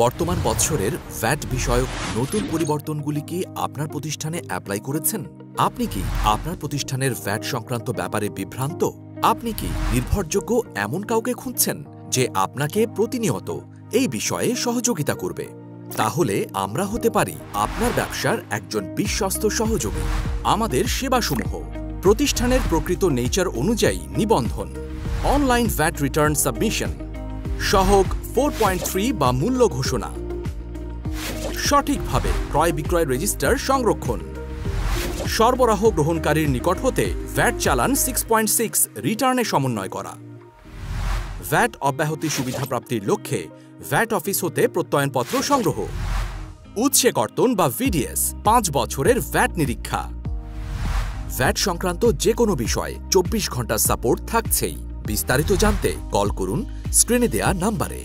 বর্তমান বছরের ভ্যাট বিষয়ক নতুন পরিবর্তনগুলি কি আপনার প্রতিষ্ঠানে অ্যাপ্লাই করেছেন? আপনি কি আপনার প্রতিষ্ঠানের ভ্যাট সংক্রান্ত ব্যাপারে বিভ্রান্ত? আপনি কি নির্ভরযোগ্য এমন কাউকে খুঁজছেন যে আপনাকে প্রতিনিয়ত এই বিষয়ে সহযোগিতা করবে? তাহলে আমরা হতে পারি আপনার ব্যবসার একজন বিশ্বস্ত সহযোগী। আমাদের সেবাসমূহ: প্রতিষ্ঠানের প্রকৃত নেচার অনুযায়ী নিবন্ধন, অনলাইন ভ্যাট রিটার্ন সাবমিশন, সহগ 4.3 বা মূল্য ঘোষণা, সঠিকভাবে ক্রয় বিক্রয় রেজিস্টার সংরক্ষণ, সরবরাহ গ্রহণকারীর নিকট হতে ভ্যাট চালান 6.6 রিটার্নে সমন্বয় করা, ভ্যাট অব্যাহতি সুবিধা প্রাপ্তির লক্ষ্যে ভ্যাট অফিস হতে প্রত্যয়নপত্র সংগ্রহ, উৎসে কর্তন বা ভিডিএস 5 বছরের ভ্যাট নিরীক্ষা। ভ্যাট সংক্রান্ত যে কোনো বিষয়ে 24 ঘন্টা সাপোর্ট থাকছেই। বিস্তারিত জানতে কল করুন স্ক্রিনে দেয়া নাম্বারে।